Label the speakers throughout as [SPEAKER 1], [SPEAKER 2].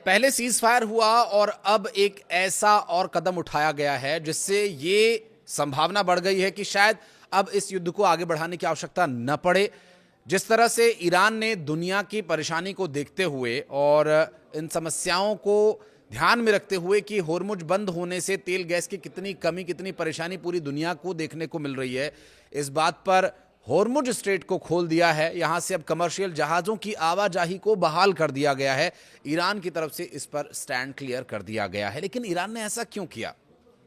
[SPEAKER 1] पहले cease fire हुआ और अब एक ऐसा और कदम उठाया गया है जिससे ये संभावना बढ़ गई है कि शायद अब इस युद्ध को आगे बढ़ाने की आवश्यकता न पड़े। जिस तरह से ईरान ने दुनिया की परेशानी को देखते हुए और इन समस्याओं को ध्यान में रखते हुए कि होर्मुज बंद होने से तेल गैस की कितनी कमी, कितनी परेशानी पूरी दुनिया को देखने को मिल रही है, इस बात पर होर्मुज स्ट्रेट को खोल दिया है। यहां से अब कमर्शियल जहाजों की आवाजाही को बहाल कर दिया गया है। ईरान की तरफ से इस पर स्टैंड क्लियर कर दिया गया है। लेकिन ईरान ने ऐसा क्यों किया?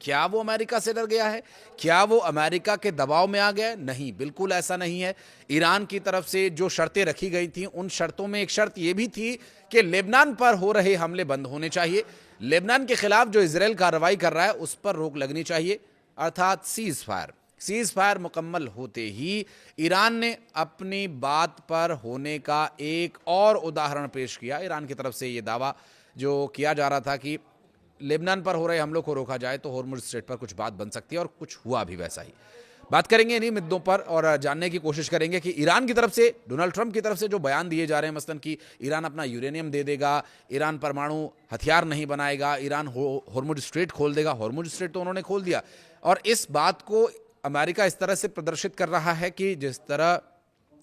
[SPEAKER 1] क्या वो अमेरिका से डर गया है? क्या वो अमेरिका के दबाव में आ गया? नहीं, बिल्कुल ऐसा नहीं है। ईरान की तरफ से जो शर्तें रखी गई थी, उन शर्तों में एक शर्त यह भी थी कि लेबनान पर हो रहे हमले बंद होने चाहिए। लेबनान के खिलाफ जो इजराइल कार्रवाई कर रहा है उस पर रोक लगनी चाहिए, अर्थात सीज फायर मुकम्मल होते ही ईरान ने अपनी बात पर होने का एक और उदाहरण पेश किया। ईरान की तरफ से यह दावा जो किया जा रहा था कि लेबनान पर हो रहे हमलों को रोका जाए तो होर्मुज स्ट्रेट पर कुछ बात बन सकती है, और कुछ हुआ भी वैसा ही। बात करेंगे इन्हीं मुद्दों पर और जानने की कोशिश करेंगे कि ईरान की तरफ से, डोनाल्ड ट्रंप की तरफ से जो बयान दिए जा रहे हैं, मसलन कि ईरान अपना यूरेनियम दे देगा, ईरान परमाणु हथियार नहीं बनाएगा, ईरान होर्मुज स्ट्रेट खोल देगा। होर्मुज स्ट्रेट तो उन्होंने खोल दिया, और इस बात को अमेरिका इस तरह से प्रदर्शित कर रहा है कि जिस तरह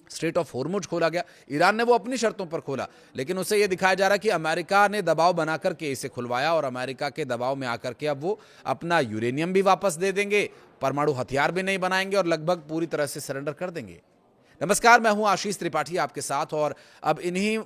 [SPEAKER 1] स्ट्रेट ऑफ होर्मुज खोला गया, ईरान ने वो अपनी शर्तों पर खोला, लेकिन उसे यह दिखाया जा रहा है कि अमेरिका ने दबाव बनाकर के इसे खुलवाया, और अमेरिका के दबाव में आकर के अब वो अपना यूरेनियम भी वापस दे देंगे, परमाणु हथियार भी नहीं बनाएंगे और लगभग पूरी तरह से सरेंडर कर देंगे। नमस्कार, मैं हूं आशीष त्रिपाठी आपके साथ, और अब इन्हीं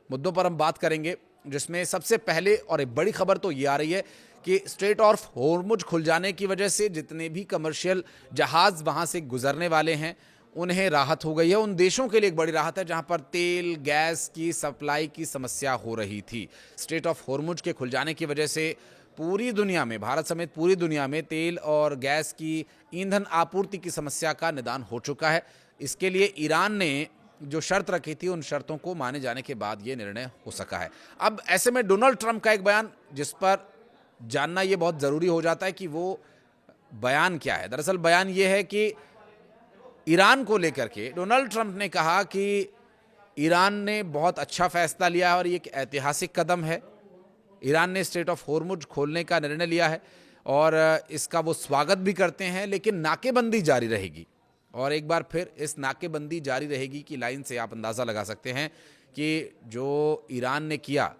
[SPEAKER 1] मुद्दों पर हम बात करेंगे, जिसमें सबसे पहले और एक बड़ी खबर तो ये आ रही है कि स्ट्रेट ऑफ होर्मुज खुल जाने की वजह से जितने भी कमर्शियल जहाज वहां से गुजरने वाले हैं उन्हें राहत हो गई है। उन देशों के लिए एक बड़ी राहत है जहां पर तेल गैस की सप्लाई की समस्या हो रही थी। स्ट्रेट ऑफ होर्मुज के खुल जाने की वजह से पूरी दुनिया में, भारत समेत पूरी दुनिया में तेल और गैस की ईंधन आपूर्ति की समस्या का निदान हो चुका है। इसके लिए ईरान ने जो शर्त रखी थी, उन शर्तों को माने जाने के बाद ये निर्णय हो सका है। अब ऐसे में डोनाल्ड ट्रंप का एक बयान, जिस पर जानना ये बहुत ज़रूरी हो जाता है कि वो बयान क्या है। दरअसल बयान ये है कि ईरान को लेकर के डोनाल्ड ट्रंप ने कहा कि ईरान ने बहुत अच्छा फैसला लिया है और ये एक ऐतिहासिक कदम है। ईरान ने स्ट्रेट ऑफ होर्मुज खोलने का निर्णय लिया है और इसका वो स्वागत भी करते हैं, लेकिन नाकेबंदी जारी रहेगी। और एक बार फिर इस नाकेबंदी जारी रहेगी की लाइन से आप अंदाज़ा लगा सकते हैं कि जो ईरान ने किया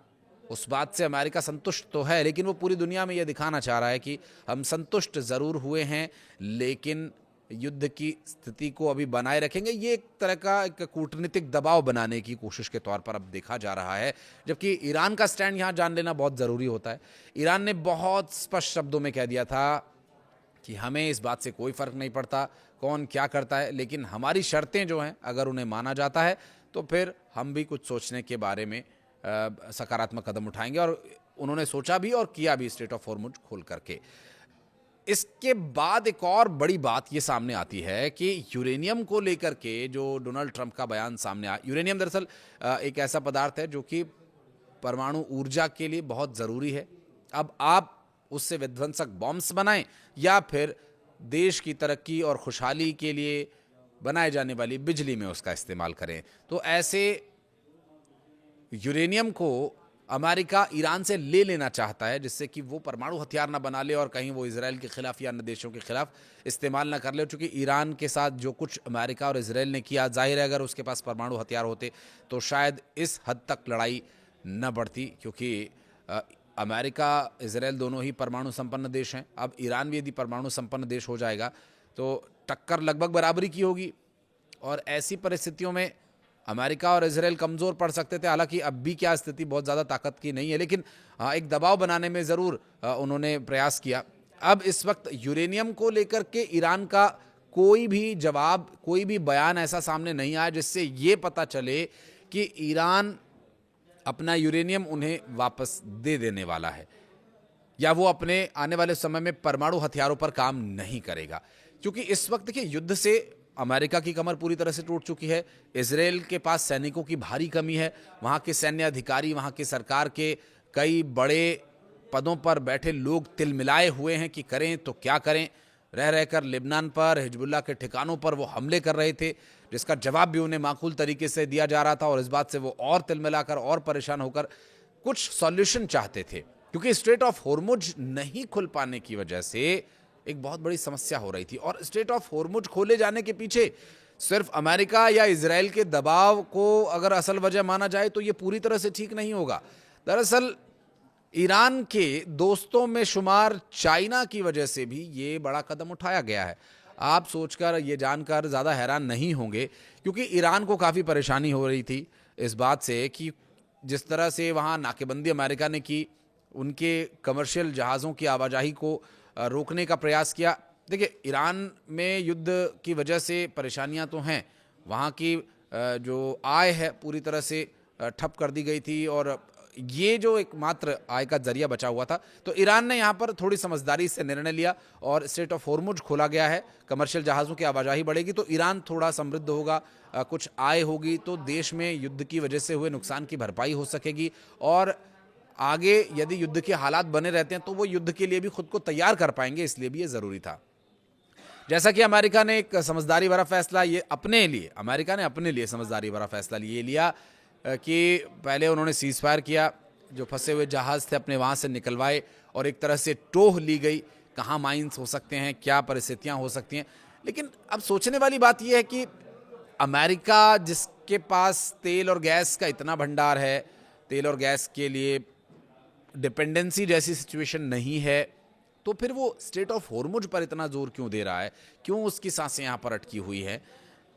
[SPEAKER 1] उस बात से अमेरिका संतुष्ट तो है, लेकिन वो पूरी दुनिया में ये दिखाना चाह रहा है कि हम संतुष्ट ज़रूर हुए हैं, लेकिन युद्ध की स्थिति को अभी बनाए रखेंगे। ये एक तरह का एक कूटनीतिक दबाव बनाने की कोशिश के तौर पर अब देखा जा रहा है, जबकि ईरान का स्टैंड यहाँ जान लेना बहुत ज़रूरी होता है। ईरान ने बहुत स्पष्ट शब्दों में कह दिया था कि हमें इस बात से कोई फ़र्क नहीं पड़ता कौन क्या करता है, लेकिन हमारी शर्तें जो हैं अगर उन्हें माना जाता है तो फिर हम भी कुछ सोचने के बारे में सकारात्मक कदम उठाएंगे। और उन्होंने सोचा भी और किया भी स्ट्रेट ऑफ होर्मुज खोल करके। इसके बाद एक और बड़ी बात ये सामने आती है कि यूरेनियम को लेकर के जो डोनाल्ड ट्रंप का बयान सामने आया। यूरेनियम दरअसल एक ऐसा पदार्थ है जो कि परमाणु ऊर्जा के लिए बहुत ज़रूरी है। अब आप उससे विध्वंसक बॉम्ब्स बनाएं या फिर देश की तरक्की और खुशहाली के लिए बनाए जाने वाली बिजली में उसका इस्तेमाल करें, तो ऐसे यूरेनियम को अमेरिका ईरान से ले लेना चाहता है, जिससे कि वो परमाणु हथियार ना बना ले और कहीं वो इजराइल के खिलाफ या अन्य देशों के खिलाफ इस्तेमाल ना कर ले। चूंकि ईरान के साथ जो कुछ अमेरिका और इजराइल ने किया, जाहिर है अगर उसके पास परमाणु हथियार होते तो शायद इस हद तक लड़ाई न बढ़ती, क्योंकि अमेरिका इजराइल दोनों ही परमाणु संपन्न देश हैं। अब ईरान भी यदि परमाणु संपन्न देश हो जाएगा तो टक्कर लगभग बराबरी की होगी, और ऐसी परिस्थितियों में अमेरिका और इजराइल कमज़ोर पड़ सकते थे। हालांकि अब भी क्या स्थिति बहुत ज़्यादा ताकत की नहीं है, लेकिन एक दबाव बनाने में ज़रूर उन्होंने प्रयास किया। अब इस वक्त यूरेनियम को लेकर के ईरान का कोई भी जवाब, कोई भी बयान ऐसा सामने नहीं आया जिससे ये पता चले कि ईरान अपना यूरेनियम उन्हें वापस दे देने वाला है या वो अपने आने वाले समय में परमाणु हथियारों पर काम नहीं करेगा। क्योंकि इस वक्त देखिए, युद्ध से अमेरिका की कमर पूरी तरह से टूट चुकी है। इजराइल के पास सैनिकों की भारी कमी है। वहाँ के सैन्य अधिकारी, वहाँ की सरकार के कई बड़े पदों पर बैठे लोग तिलमिलाए हुए हैं कि करें तो क्या करें। रह रहकर लेबनान पर, हिजबुल्लाह के ठिकानों पर वो हमले कर रहे थे, जिसका जवाब भी उन्हें माकूल तरीके से दिया जा रहा था, और इस बात से वो और तिलमिलाकर और परेशान होकर कुछ सॉल्यूशन चाहते थे, क्योंकि स्ट्रेट ऑफ होर्मुज नहीं खुल पाने की वजह से एक बहुत बड़ी समस्या हो रही थी। और स्ट्रेट ऑफ होर्मुज खोले जाने के पीछे सिर्फ अमेरिका या इजराइल के दबाव को अगर असल वजह माना जाए तो ये पूरी तरह से ठीक नहीं होगा। दरअसल ईरान के दोस्तों में शुमार चाइना की वजह से भी ये बड़ा कदम उठाया गया है। आप सोचकर ये जानकर ज़्यादा हैरान नहीं होंगे, क्योंकि ईरान को काफ़ी परेशानी हो रही थी इस बात से कि जिस तरह से वहाँ नाकेबंदी अमेरिका ने की, उनके कमर्शियल जहाज़ों की आवाजाही को रोकने का प्रयास किया। देखिए, ईरान में युद्ध की वजह से परेशानियां तो हैं, वहाँ की जो आय है पूरी तरह से ठप कर दी गई थी और ये जो एकमात्र आय का जरिया बचा हुआ था। तो ईरान ने यहाँ पर थोड़ी समझदारी से निर्णय लिया और स्ट्रेट ऑफ होर्मुज खोला गया है, कमर्शियल जहाज़ों की आवाजाही बढ़ेगी तो ईरान थोड़ा समृद्ध होगा, कुछ आय होगी तो देश में युद्ध की वजह से हुए नुकसान की भरपाई हो सकेगी और आगे यदि युद्ध के हालात बने रहते हैं तो वो युद्ध के लिए भी खुद को तैयार कर पाएंगे, इसलिए भी ये ज़रूरी था। जैसा कि अमेरिका ने एक समझदारी भरा फैसला ये अमेरिका ने अपने लिए समझदारी भरा फैसला ये लिया कि पहले उन्होंने सीज फायर किया, जो फंसे हुए जहाज़ थे अपने वहाँ से निकलवाए और एक तरह से टोह ली गई, कहाँ माइंस हो सकते हैं, क्या परिस्थितियाँ हो सकती हैं। लेकिन अब सोचने वाली बात यह है कि अमेरिका जिसके पास तेल और गैस का इतना भंडार है, तेल और गैस के लिए डिपेंडेंसी जैसी सिचुएशन नहीं है, तो फिर वो स्ट्रेट ऑफ होर्मुज पर इतना जोर क्यों दे रहा है, क्यों उसकी सांसें यहाँ पर अटकी हुई हैं,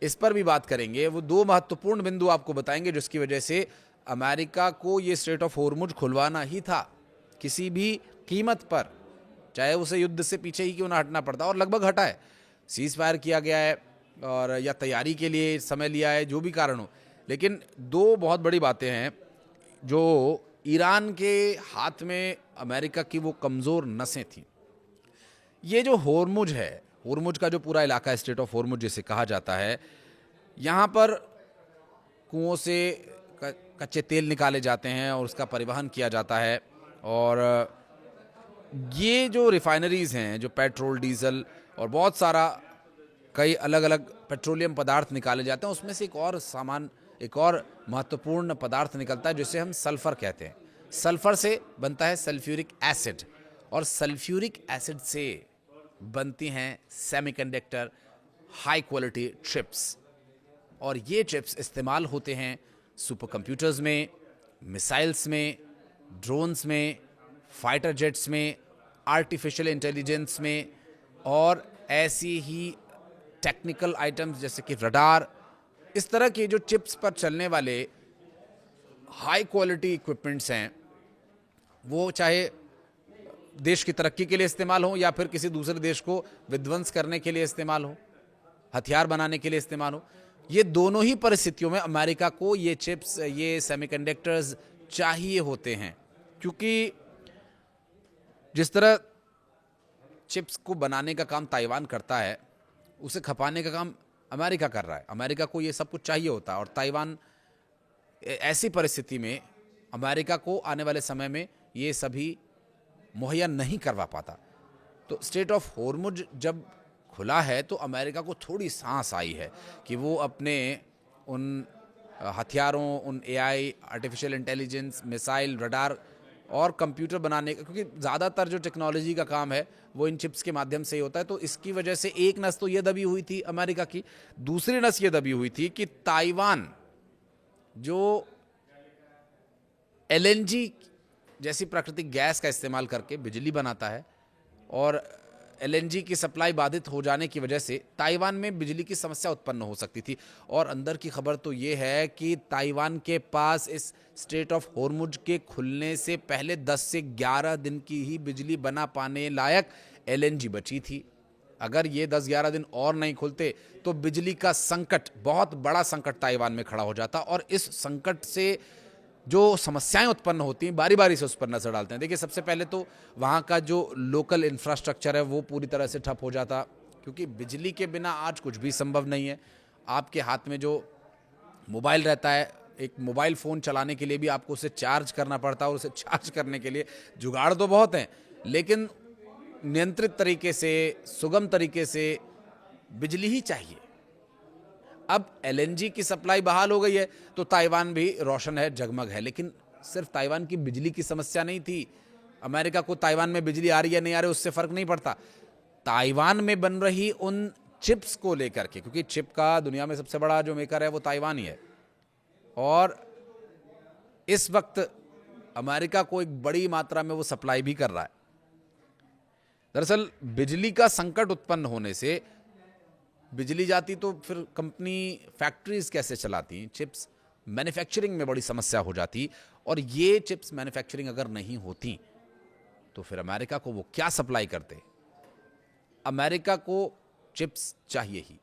[SPEAKER 1] इस पर भी बात करेंगे। वो दो महत्वपूर्ण बिंदु आपको बताएंगे जिसकी वजह से अमेरिका को ये स्ट्रेट ऑफ होर्मुज खुलवाना ही था किसी भी कीमत पर, चाहे उसे युद्ध से पीछे ही क्यों ना हटना पड़ता, और लगभग हटा है। सीज फायर किया गया है और या तैयारी के लिए समय लिया है, जो भी कारण हो, लेकिन दो बहुत बड़ी बातें हैं जो ईरान के हाथ में अमेरिका की वो कमज़ोर नसें थीं। ये जो होर्मुज है, होर्मुज का जो पूरा इलाका है, स्ट्रेट ऑफ होर्मुज जिसे कहा जाता है, यहाँ पर कुओं से कच्चे तेल निकाले जाते हैं और उसका परिवहन किया जाता है। और ये जो रिफाइनरीज़ हैं, जो पेट्रोल, डीजल और बहुत सारा कई अलग अलग पेट्रोलियम पदार्थ निकाले जाते हैं, उसमें से एक और महत्वपूर्ण पदार्थ निकलता है जिसे हम सल्फर कहते हैं। सल्फर से बनता है सल्फ्यूरिक एसिड और सल्फ्यूरिक एसिड से बनती हैं सेमीकंडक्टर हाई क्वालिटी चिप्स, और ये चिप्स इस्तेमाल होते हैं सुपर कंप्यूटर्स में, मिसाइल्स में, ड्रोन्स में, फाइटर जेट्स में, आर्टिफिशियल इंटेलिजेंस में और ऐसी ही टेक्निकल आइटम्स जैसे कि रडार। इस तरह के जो चिप्स पर चलने वाले हाई क्वालिटी इक्विपमेंट्स हैं, वो चाहे देश की तरक्की के लिए इस्तेमाल हो या फिर किसी दूसरे देश को विध्वंस करने के लिए इस्तेमाल हो, हथियार बनाने के लिए इस्तेमाल हो, ये दोनों ही परिस्थितियों में अमेरिका को ये चिप्स, ये सेमीकंडक्टर्स चाहिए होते हैं। क्योंकि जिस तरह चिप्स को बनाने का काम ताइवान करता है, उसे खपाने का काम अमेरिका कर रहा है। अमेरिका को ये सब कुछ चाहिए होता है और ताइवान ऐसी परिस्थिति में अमेरिका को आने वाले समय में ये सभी मुहैया नहीं करवा पाता। तो स्ट्रेट ऑफ होर्मुज जब खुला है तो अमेरिका को थोड़ी सांस आई है कि वो अपने उन हथियारों, उन AI, artificial intelligence, missile, radar और कंप्यूटर बनाने का, क्योंकि ज़्यादातर जो टेक्नोलॉजी का काम है वो इन चिप्स के माध्यम से ही होता है। तो इसकी वजह से एक नस तो ये दबी हुई थी अमेरिका की, दूसरी नस ये दबी हुई थी कि ताइवान जो एलएनजी जैसी प्राकृतिक गैस का इस्तेमाल करके बिजली बनाता है और एलएनजी की सप्लाई बाधित हो जाने की वजह से ताइवान में बिजली की समस्या उत्पन्न हो सकती थी। और अंदर की खबर तो ये है कि ताइवान के पास इस स्ट्रेट ऑफ होर्मुज के खुलने से पहले 10 से 11 दिन की ही बिजली बना पाने लायक एलएनजी बची थी। अगर ये 10-11 दिन और नहीं खुलते तो बिजली का संकट, बहुत बड़ा संकट ताइवान में खड़ा हो जाता और इस संकट से जो समस्याएं उत्पन्न होती हैं बारी बारी से उस पर नजर डालते हैं। देखिए, सबसे पहले तो वहाँ का जो लोकल इंफ्रास्ट्रक्चर है वो पूरी तरह से ठप हो जाता, क्योंकि बिजली के बिना आज कुछ भी संभव नहीं है। आपके हाथ में जो मोबाइल रहता है, एक मोबाइल फ़ोन चलाने के लिए भी आपको उसे चार्ज करना पड़ता है और उसे चार्ज करने के लिए जुगाड़ तो बहुत हैं, लेकिन नियंत्रित तरीके से, सुगम तरीके से बिजली ही चाहिए। अब एलएनजी की सप्लाई बहाल हो गई है तो ताइवान भी रोशन है, जगमग है, लेकिन सिर्फ ताइवान की बिजली की समस्या नहीं थी। अमेरिका को ताइवान में बिजली आ रही है नहीं आ रही उससे फर्क नहीं पड़ता। ताइवान में बन रही उन चिप्स को लेकर के, क्योंकि चिप का दुनिया में सबसे बड़ा जो मेकर है वो ताइवान ही है, और इस वक्त अमेरिका को एक बड़ी मात्रा में वो सप्लाई भी कर रहा है। दरअसल बिजली का संकट उत्पन्न होने से बिजली जाती तो फिर कंपनी फैक्ट्रीज कैसे चलाती, चिप्स मैन्युफैक्चरिंग में बड़ी समस्या हो जाती, और ये चिप्स मैन्युफैक्चरिंग अगर नहीं होती तो फिर अमेरिका को वो क्या सप्लाई करते। अमेरिका को चिप्स चाहिए ही,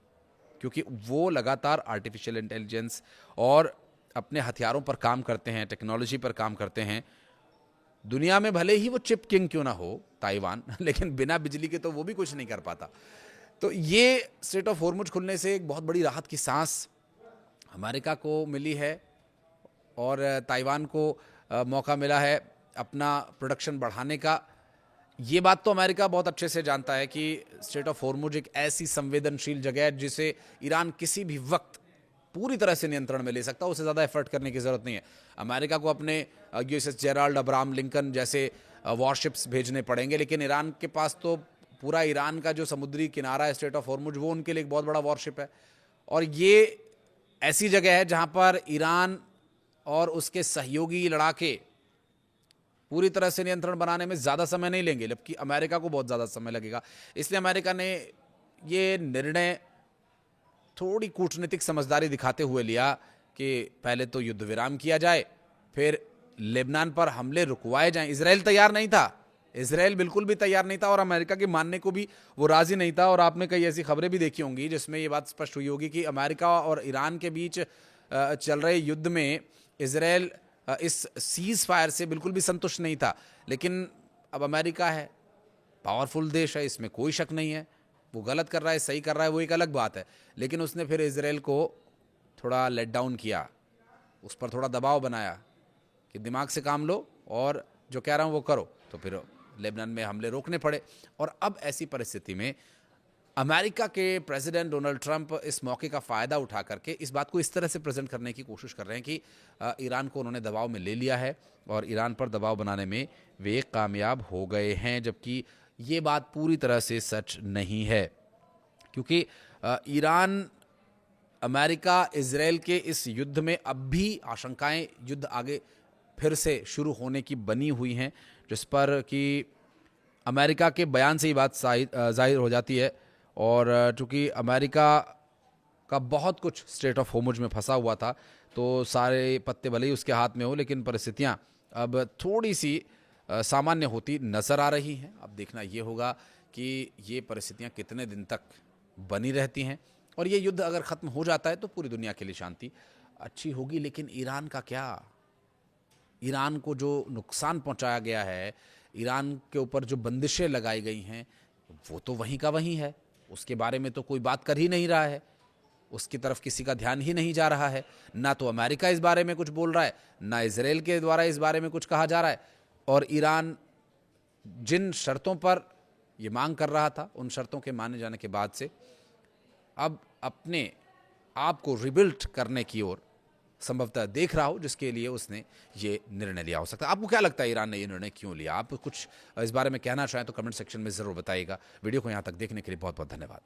[SPEAKER 1] क्योंकि वो लगातार आर्टिफिशियल इंटेलिजेंस और अपने हथियारों पर काम करते हैं, टेक्नोलॉजी पर काम करते हैं। दुनिया में भले ही वो चिप किंग क्यों ना हो ताइवान, लेकिन बिना बिजली के तो वो भी कुछ नहीं कर पाता। तो ये स्ट्रेट ऑफ होर्मुज खुलने से एक बहुत बड़ी राहत की सांस अमेरिका को मिली है, और ताइवान को मौका मिला है अपना प्रोडक्शन बढ़ाने का। ये बात तो अमेरिका बहुत अच्छे से जानता है कि स्ट्रेट ऑफ होर्मुज एक ऐसी संवेदनशील जगह है जिसे ईरान किसी भी वक्त पूरी तरह से नियंत्रण में ले सकता है, उसे ज़्यादा एफर्ट करने की ज़रूरत नहीं है। अमेरिका को अपने यूएसएस जेराल्ड अब्राहम लिंकन जैसे वॉरशिप्स भेजने पड़ेंगे, लेकिन ईरान के पास तो पूरा ईरान का जो समुद्री किनारा है स्ट्रेट ऑफ होर्मुज, वो उनके लिए एक बहुत बड़ा वॉरशिप है। और ये ऐसी जगह है जहाँ पर ईरान और उसके सहयोगी लड़ाके पूरी तरह से नियंत्रण बनाने में ज़्यादा समय नहीं लेंगे, जबकि अमेरिका को बहुत ज़्यादा समय लगेगा। इसलिए अमेरिका ने ये निर्णय थोड़ी कूटनीतिक समझदारी दिखाते हुए लिया कि पहले तो युद्ध विराम किया जाए, फिर लेबनान पर हमले रुकवाए जाएं। इजराइल तैयार नहीं था, इजराइल बिल्कुल भी तैयार नहीं था, और अमेरिका के मानने को भी वो राजी नहीं था। और आपने कई ऐसी खबरें भी देखी होंगी जिसमें ये बात स्पष्ट हुई होगी कि अमेरिका और ईरान के बीच चल रहे युद्ध में इजराइल इस सीज फायर से बिल्कुल भी संतुष्ट नहीं था। लेकिन अब अमेरिका है, पावरफुल देश है, इसमें कोई शक नहीं है। वो गलत कर रहा है, सही कर रहा है, वो एक अलग बात है। लेकिन उसने फिर इजराइल को थोड़ा लेट डाउन किया, उस पर थोड़ा दबाव बनाया कि दिमाग से काम लो और जो कह रहा हूँ वो करो। तो फिर लेबनान में हमले रोकने पड़े। और अब ऐसी परिस्थिति में अमेरिका के प्रेसिडेंट डोनाल्ड ट्रंप इस मौके का फ़ायदा उठा करके इस बात को इस तरह से प्रेजेंट करने की कोशिश कर रहे हैं कि ईरान को उन्होंने दबाव में ले लिया है और ईरान पर दबाव बनाने में वे कामयाब हो गए हैं, जबकि ये बात पूरी तरह से सच नहीं है। क्योंकि ईरान, अमेरिका, इजराइल के इस युद्ध में अब भी आशंकाएं युद्ध आगे फिर से शुरू होने की बनी हुई हैं, जिस पर कि अमेरिका के बयान से ही बात जाहिर हो जाती है। और चूँकि अमेरिका का बहुत कुछ स्ट्रेट ऑफ होर्मुज में फंसा हुआ था, तो सारे पत्ते भले ही उसके हाथ में हो, लेकिन परिस्थितियाँ अब थोड़ी सी सामान्य होती नज़र आ रही हैं। अब देखना ये होगा कि ये परिस्थितियाँ कितने दिन तक बनी रहती हैं, और ये युद्ध अगर ख़त्म हो जाता है तो पूरी दुनिया के लिए शांति अच्छी होगी। लेकिन ईरान का क्या? ईरान को जो नुकसान पहुंचाया गया है, ईरान के ऊपर जो बंदिशें लगाई गई हैं, वो तो वहीं का वहीं है। उसके बारे में तो कोई बात कर ही नहीं रहा है, उसकी तरफ किसी का ध्यान ही नहीं जा रहा है। ना तो अमेरिका इस बारे में कुछ बोल रहा है, ना इजराइल के द्वारा इस बारे में कुछ कहा जा रहा है। और ईरान जिन शर्तों पर ये मांग कर रहा था, उन शर्तों के माने जाने के बाद से अब अपने आप को रिबिल्ड करने की ओर संभवतः देख रहा हो, जिसके लिए उसने ये निर्णय लिया हो सकता है। आपको क्या लगता है ईरान ने ये निर्णय क्यों लिया? आप कुछ इस बारे में कहना चाहें तो कमेंट सेक्शन में ज़रूर बताइएगा। वीडियो को यहाँ तक देखने के लिए बहुत बहुत धन्यवाद।